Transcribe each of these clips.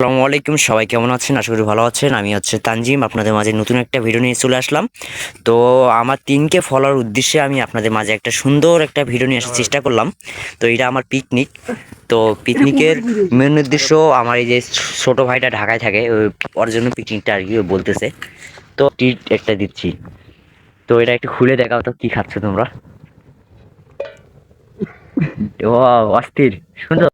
আসসালামু আলাইকুম, সবাই কেমন আছেন? আশা করি ভালো আছেন। আমি হচ্ছে তানজিম, আপনাদের মাঝে নতুন একটা ভিডিও নিয়ে চলে আসলাম। তো আমার 3K ফলোয়ার উদ্দেশ্যে আমি আপনাদের মাঝে একটা সুন্দর একটা ভিডিও নিয়ে আসার চেষ্টা করলাম। তো এটা আমার পিকনিক। তো পিকনিকের মেন উদ্দেশ্য আমার এই যে ছোট ভাইটা ঢাকায় থাকে, ওর জন্য পিকনিকটা আর কি ও বলতেছে। তো ট্রিট একটা দিচ্ছি। তো এটা একটু খুলে দেখাও তো, কি খাচ্ছ তোমরা? ও অস্থির সুন্দর।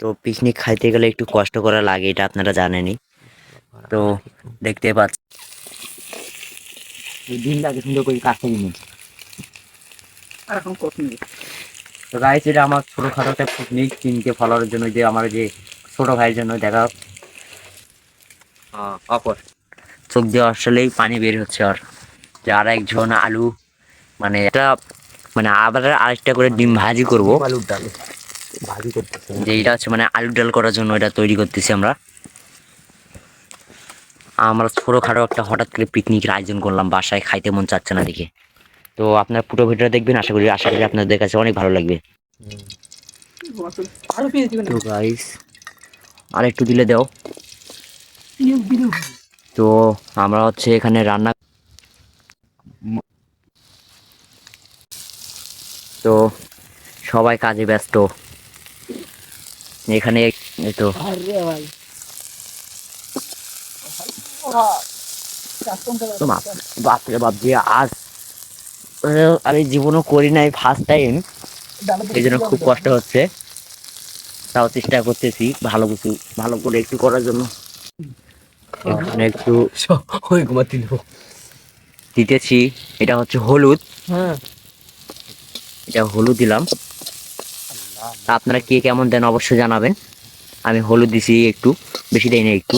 তো পিকনিক খাইতে গেলে একটু কষ্ট করা লাগে, এটা আপনারা জানেনই। তো দেখতে পাচ্ছি দিনটাকে সুন্দর করে কাটতে দিন। তো গাইস, এটা আমার ছোটখাটো একটা পিকনিক 3K ফলোয়ারের জন্য, যে আমার যে ছোট ভাইয়ের জন্য দেখা অপর চোখ দিয়ে আসলেই পানি বের হচ্ছে। আর যে আর একজন আলু, মানে এটা মানে আবার আরেকটা করে ডিম ভাজি করবো। আলুর ডাল ভাজি করতেছে, যে এটা হচ্ছে মানে আলুর ডাল করার জন্য এটা তৈরি করতেছি আমরা। আমরা ছোটখাটো একটা হঠাৎ করে পিকনিকের আয়োজন করলাম, বাসায় খাইতে মন চাচ্ছে না দেখে। তো আপনার পুরো ভিডিওটা দেখবেন, আশা করি আপনাদের কাছে অনেক ভালো লাগবে। তো গাইস, আর একটু দিলে দাও। তো আমরা হচ্ছে এখানে রান্না, তো সবাই কাজে ব্যস্ত এখানে। এই তো বাপরে বাপ, যে আজ আমি জীবনও করি নাই, ফার্স্ট টাইম, এই জন্য খুব কষ্ট হচ্ছে। তাও চেষ্টা করতেছি ভালো করে একটু করার জন্য। এখানে একটু দিতেছি, এটা হচ্ছে হলুদ। এটা হলুদ দিলাম। তা আপনারা কে কেমন দেন অবশ্যই জানাবেন। আমি হলুদ দিছি একটু, বেশি দেই না, একটু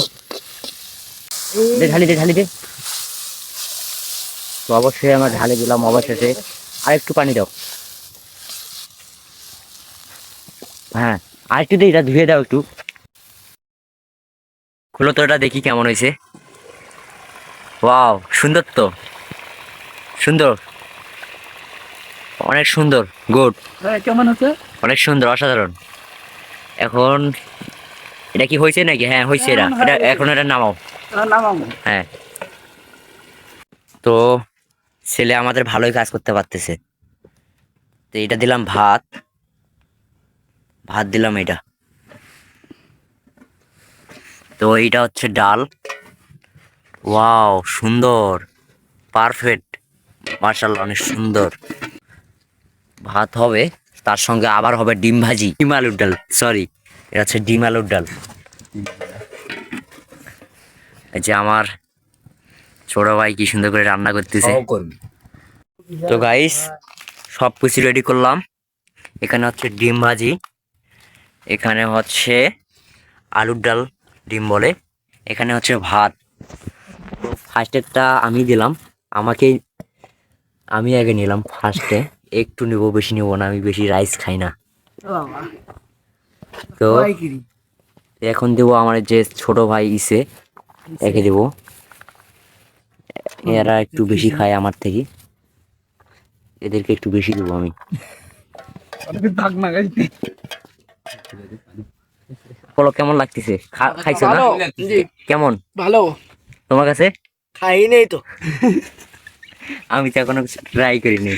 ঢালি দে। তো অবশ্যই আমরা ঢালে দিলাম অবশেষে। আর একটু পানি দাও। হ্যাঁ, আর একটু দিয়ে এটা ধুয়ে দাও একটু। খুলো তো, এটা দেখি কেমন হয়েছে। ওয়াও, সুন্দর তো, সুন্দর, অনেক সুন্দর, গুড। কেমন আছে? অনেক সুন্দর, অসাধারণ। এখন এটা কি হয়েছে নাকি? হ্যাঁ হয়েছে। এটা এখন এটা নামাও। হ্যাঁ। তো ছেলে আমাদের ভালোই কাজ করতে পারতেছে। তো এটা দিলাম ভাত ভাত দিলাম এটা। তো এইটা হচ্ছে ডাল। ওয়াও, সুন্দর, পারফেক্ট, মার্শাল্লাহ, অনেক সুন্দর। ভাত হবে, তার সঙ্গে আবার হবে ডিম ভাজি, ডিম আলুর ডাল, সরি, এটা হচ্ছে ডিম আলুর ডাল। এই যে আমার ছোট ভাই কি সুন্দর করে রান্না করতেছে। তো গাইস, সব কিছু রেডি করলাম। এখানে হচ্ছে ডিম ভাজি, এখানে হচ্ছে আলুর ডাল, ডিম বলে, এখানে হচ্ছে ভাত। তো ফার্স্টেরটা আমি দিলাম, আমাকে আমি আগে নিলাম ফার্স্টে। একটু নিব, বেশি নিব না, আমি বেশি রাইস খাই না। তো এখন দেবো আমার যে ছোট ভাই ইসে, একে দেবো। এরা একটু বেশি খায় আমার থেকে, এদেরকে একটু বেশি দেবো আমি। বলো কেমন লাগতেছে? খাইছো না? কেমন ভালো। তোমার কাছে? খাই নেই তো। আমি তো এখনো ট্রাই করিনি।